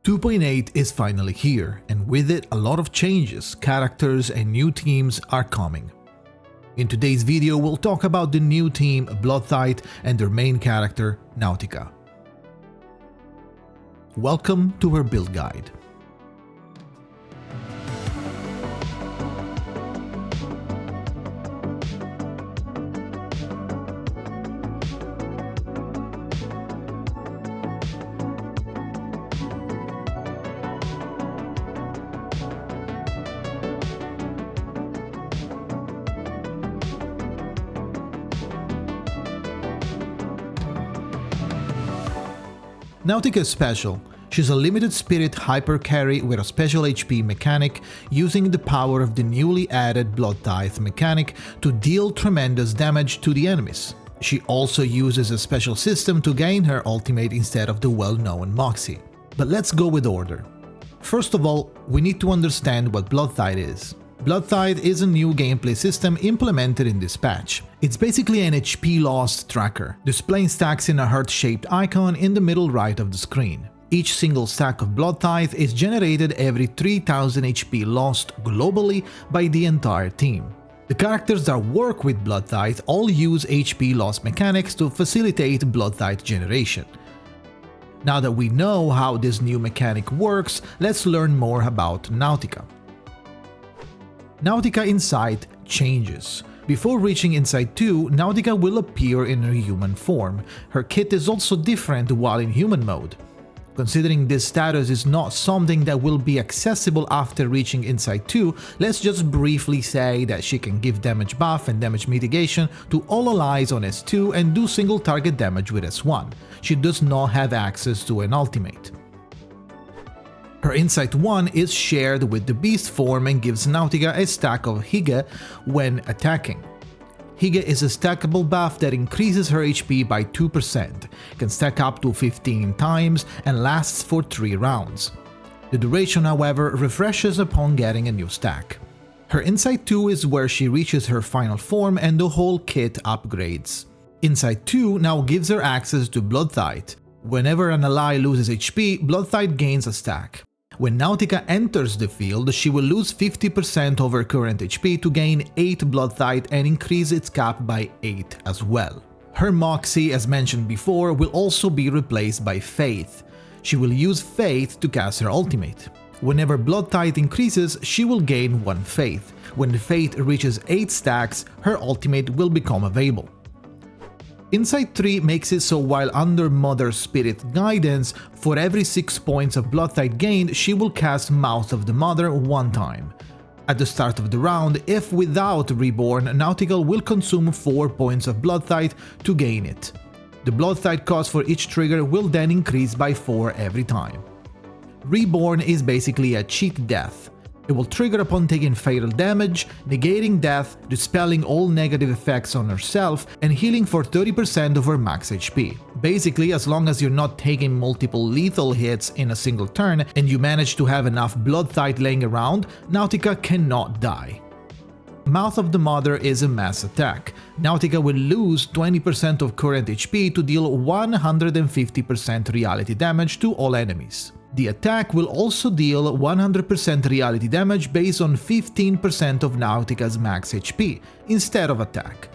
2.8 is finally here, and with it a lot of changes, characters and new teams are coming. In today's video we'll talk about the new team Bloodtithe and their main character Nautika. Welcome to her build guide. Nautika is special. She's a limited spirit hyper carry with a special HP mechanic, using the power of the newly added Bloodtithe mechanic to deal tremendous damage to the enemies. She also uses a special system to gain her ultimate instead of the well-known Moxie. But let's go with order. First of all, we need to understand what Bloodtithe is. Bloodtithe is a new gameplay system implemented in this patch. It's basically an HP loss tracker, displaying stacks in a heart-shaped icon in the middle right of the screen. Each single stack of Bloodtithe is generated every 3000 HP lost globally by the entire team. The characters that work with Bloodtithe all use HP loss mechanics to facilitate Bloodtithe generation. Now that we know how this new mechanic works, let's learn more about Nautika. Nautika Insight changes. Before reaching Insight 2, Nautika will appear in her human form. Her kit is also different while in human mode. Considering this status is not something that will be accessible after reaching Insight 2, let's just briefly say that she can give damage buff and damage mitigation to all allies on S2 and do single target damage with S1. She does not have access to an ultimate. Her Insight 1 is shared with the Beast form and gives Nautika a stack of Hige when attacking. Hige is a stackable buff that increases her HP by 2%, can stack up to 15 times and lasts for 3 rounds. The duration, however, refreshes upon getting a new stack. Her Insight 2 is where she reaches her final form and the whole kit upgrades. Insight 2 now gives her access to Bloodtithe. Whenever an ally loses HP, Bloodtithe gains a stack. When Nautika enters the field, she will lose 50% of her current HP to gain 8 Bloodtithe and increase its cap by 8 as well. Her Moxie, as mentioned before, will also be replaced by Faith. She will use Faith to cast her ultimate. Whenever Bloodtithe increases, she will gain 1 Faith. When the Faith reaches 8 stacks, her ultimate will become available. Insight 3 makes it so while under Mother Spirit guidance, for every 6 points of Bloodtithe gained, she will cast Mouth of the Mother 1 time. At the start of the round, if without Reborn, Nautika will consume 4 points of Bloodtithe to gain it. The Bloodtithe cost for each trigger will then increase by 4 every time. Reborn is basically a cheat death. It will trigger upon taking fatal damage, negating death, dispelling all negative effects on herself, and healing for 30% of her max HP. Basically, as long as you're not taking multiple lethal hits in a single turn and you manage to have enough Bloodtithe laying around, Nautika cannot die. Mouth of the Mother is a mass attack. Nautika will lose 20% of current HP to deal 150% reality damage to all enemies. The attack will also deal 100% reality damage based on 15% of Nautika's max HP, instead of attack.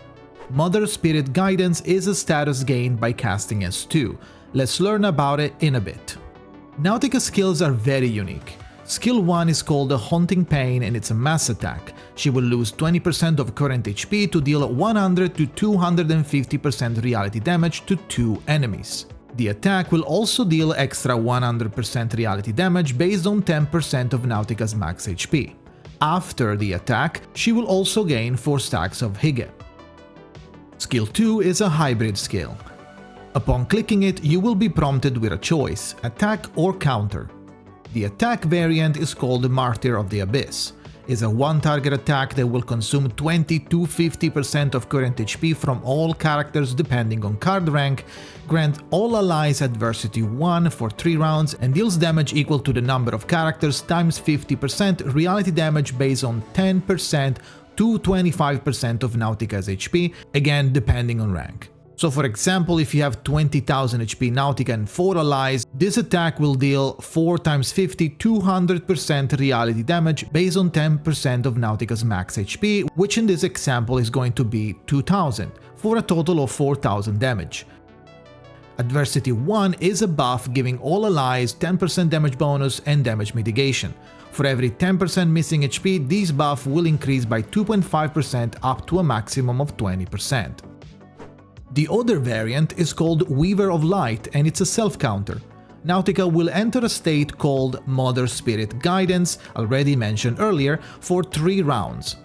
Mother Spirit Guidance is a status gained by casting S2. Let's learn about it in a bit. Nautika's skills are very unique. Skill 1 is called the Haunting Pain and it's a mass attack. She will lose 20% of current HP to deal 100 to 250% reality damage to 2 enemies. The attack will also deal extra 100% reality damage based on 10% of Nautika's max HP. After the attack, she will also gain 4 stacks of Hige. Skill 2 is a hybrid skill. Upon clicking it, you will be prompted with a choice, attack or counter. The attack variant is called the Martyr of the Abyss. Is a one-target attack that will consume 20 to 50% of current HP from all characters depending on card rank, grant all allies adversity 1 for 3 rounds, and deals damage equal to the number of characters times 50% reality damage based on 10% to 25% of Nautika's HP, again depending on rank. So for example, if you have 20,000 HP Nautica and 4 allies, this attack will deal 4 times 50 200% reality damage based on 10% of Nautica's max HP, which in this example is going to be 2000, for a total of 4000 damage. Adversity 1 is a buff giving all allies 10% damage bonus and damage mitigation. For every 10% missing HP, this buff will increase by 2.5% up to a maximum of 20%. The other variant is called Weaver of Light, and it's a self-counter. Nautica will enter a state called Mother Spirit Guidance, already mentioned earlier, for 3 rounds.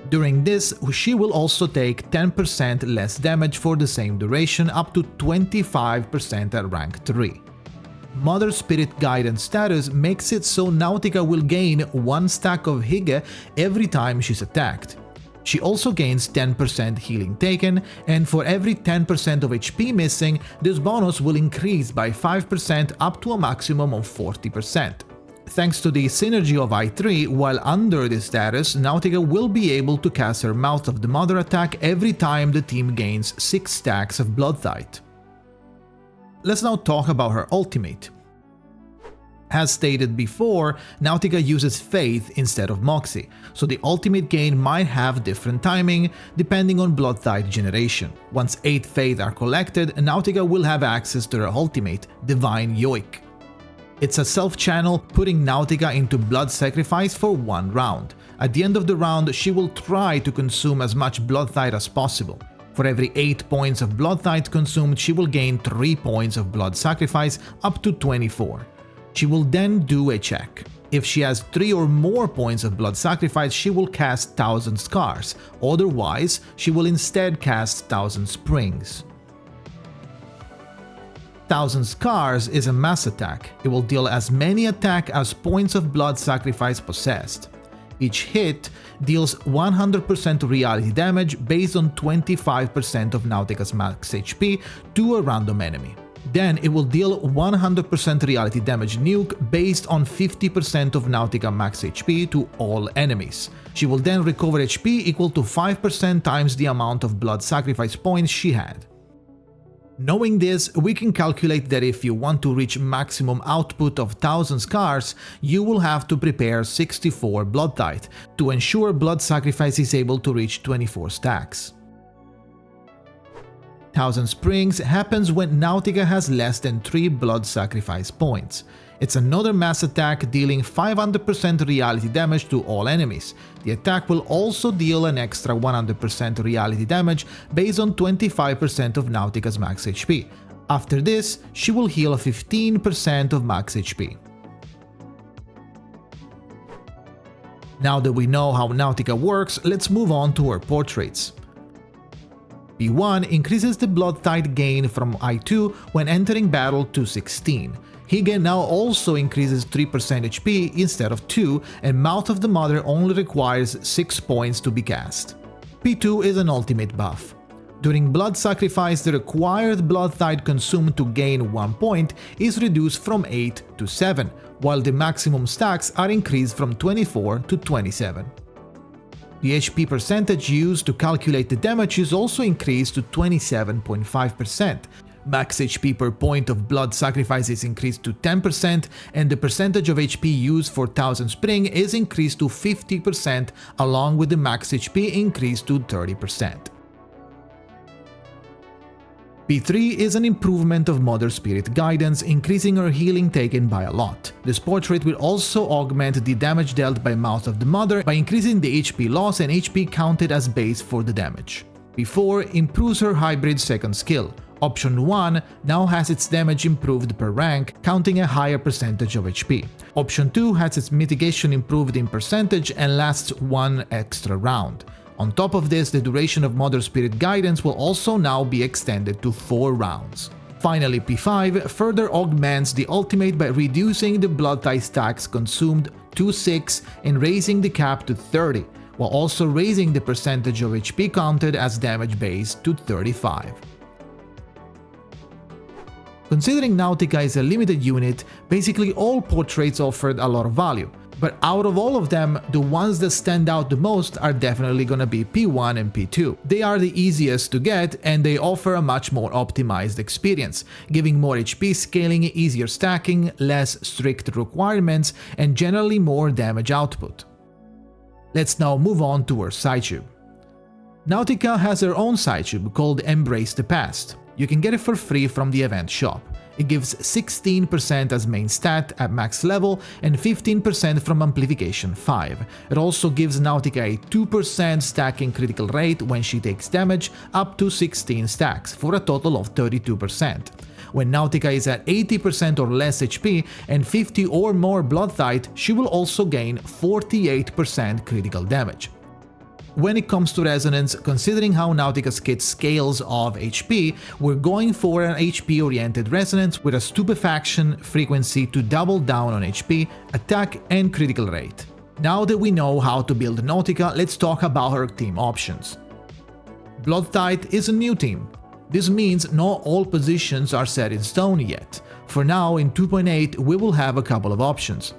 During this, she will also take 10% less damage for the same duration, up to 25% at rank 3. Mother Spirit Guidance status makes it so Nautica will gain 1 stack of Hige every time she's attacked. She also gains 10% healing taken, and for every 10% of HP missing, this bonus will increase by 5% up to a maximum of 40%. Thanks to the synergy of I3, while under this status, Nautica will be able to cast her Mouth of the Mother attack every time the team gains 6 stacks of Bloodtithe. Let's now talk about her ultimate. As stated before, Nautica uses Faith instead of Moxie, so the ultimate gain might have different timing depending on Bloodtithe generation. Once 8 Faith are collected, Nautica will have access to her ultimate, Divine Yoik. It's a self-channel, putting Nautica into blood sacrifice for 1 round. At the end of the round, she will try to consume as much Bloodtithe as possible. For every 8 points of Bloodtithe consumed, she will gain 3 points of blood sacrifice, up to 24. She will then do a check. If she has 3 or more points of blood sacrifice, she will cast 1000 Scars, otherwise she will instead cast 1000 Springs. 1000 Scars is a mass attack. It will deal as many attack as points of blood sacrifice possessed. Each hit deals 100% reality damage based on 25% of Nautica's max HP to a random enemy. Then it will deal 100% reality damage nuke based on 50% of Nautica max HP to all enemies. She will then recover HP equal to 5% times the amount of blood sacrifice points she had. Knowing this, we can calculate that if you want to reach maximum output of 1000 Scars, you will have to prepare 64 Bloodtithe to ensure blood sacrifice is able to reach 24 stacks. 1000 Springs happens when Nautica has less than 3 blood sacrifice points. It's another mass attack dealing 500% reality damage to all enemies. The attack will also deal an extra 100% reality damage based on 25% of Nautica's max HP. After this, she will heal 15% of max HP. Now that we know how Nautica works, let's move on to her portraits. B1 increases the Bloodtithe gain from I2 when entering battle to 16. Hige now also increases 3% HP instead of 2, and Mouth of the Mother only requires 6 points to be cast. P2 is an ultimate buff. During blood sacrifice, the required Bloodtithe consumed to gain 1 point is reduced from 8 to 7, while the maximum stacks are increased from 24 to 27. The HP percentage used to calculate the damage is also increased to 27.5%. Max HP per point of blood sacrifice is increased to 10%, and the percentage of HP used for 1000 Spring is increased to 50%, along with the max HP increased to 30%. P3 is an improvement of Mother Spirit Guidance, increasing her healing taken by a lot. This portrait will also augment the damage dealt by Mouth of the Mother by increasing the HP loss and HP counted as base for the damage. P4 improves her hybrid second skill. Option 1 now has its damage improved per rank, counting a higher percentage of HP. Option 2 has its mitigation improved in percentage and lasts 1 extra round. On top of this, the duration of Mother Spirit Guidance will also now be extended to 4 rounds. Finally, P5 further augments the ultimate by reducing the Bloodtithe stacks consumed to 6 and raising the cap to 30, while also raising the percentage of HP counted as damage base to 35. Considering Nautica is a limited unit, basically all portraits offered a lot of value. But out of all of them, the ones that stand out the most are definitely gonna be P1 and P2. They are the easiest to get and they offer a much more optimized experience, giving more HP scaling, easier stacking, less strict requirements, and generally more damage output. Let's now move on to her Psychube. Nautika has her own Psychube called Embrace the Past. You can get it for free from the event shop. It gives 16% as main stat at max level and 15% from Amplification 5. It also gives Nautika a 2% stacking critical rate when she takes damage up to 16 stacks, for a total of 32%. When Nautika is at 80% or less HP and 50 or more Bloodtithe, she will also gain 48% critical damage. When it comes to resonance, considering how Nautika's kit scales of HP, we're going for an HP-oriented resonance with a stupefaction frequency to double down on HP, attack and critical rate. Now that we know how to build Nautika, let's talk about her team options. Bloodtithe is a new team. This means not all positions are set in stone yet. For now, in 2.8 we will have a couple of options.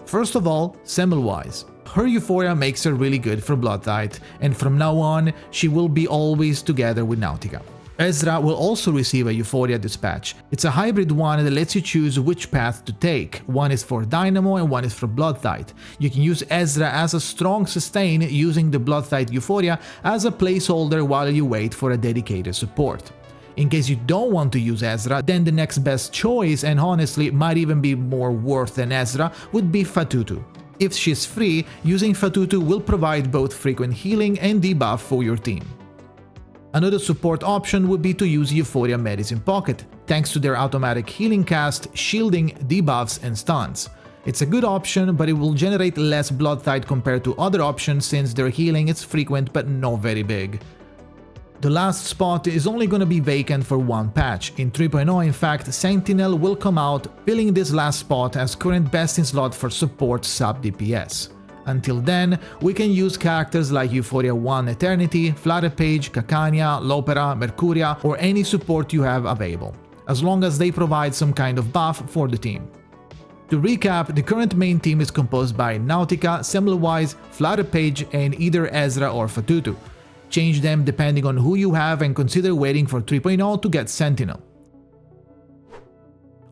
First of all, Semmelweis. Her Euphoria makes her really good for Bloodtithe, and from now on, she will be always together with Nautika. Ezra will also receive a Euphoria dispatch. It's a hybrid one that lets you choose which path to take. One is for Dynamo and one is for Bloodtithe. You can use Ezra as a strong sustain using the Bloodtithe Euphoria as a placeholder while you wait for a dedicated support. In case you don't want to use Ezra, then the next best choice, and honestly might even be more worth than Ezra, would be Fatutu. If she's free, using Fatutu will provide both frequent healing and debuff for your team. Another support option would be to use Euphoria Medicine Pocket, thanks to their automatic healing cast, shielding, debuffs and stuns. It's a good option, but it will generate less Bloodtithe compared to other options since their healing is frequent but not very big. The last spot is only gonna be vacant for one patch. In 3.0, in fact, Sentinel will come out, filling this last spot as current best in slot for support sub-DPS. Until then, we can use characters like Euphoria 1 Eternity, Flatterpage, Cacania, Lopera, Mercuria, or any support you have available, as long as they provide some kind of buff for the team. To recap, the current main team is composed by Nautika, Semmelweis, Flatterpage, and either Ezra or Fatutu. Change them depending on who you have and consider waiting for 3.0 to get Sentinel.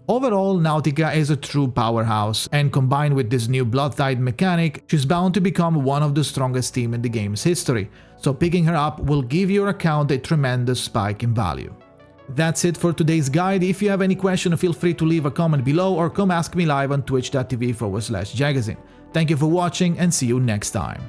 Overall, Nautika is a true powerhouse, and combined with this new Bloodtithe mechanic, she's bound to become one of the strongest teams in the game's history, so picking her up will give your account a tremendous spike in value. That's it for today's guide. If you have any question, feel free to leave a comment below or come ask me live on twitch.tv/Jakazin. Thank you for watching and see you next time.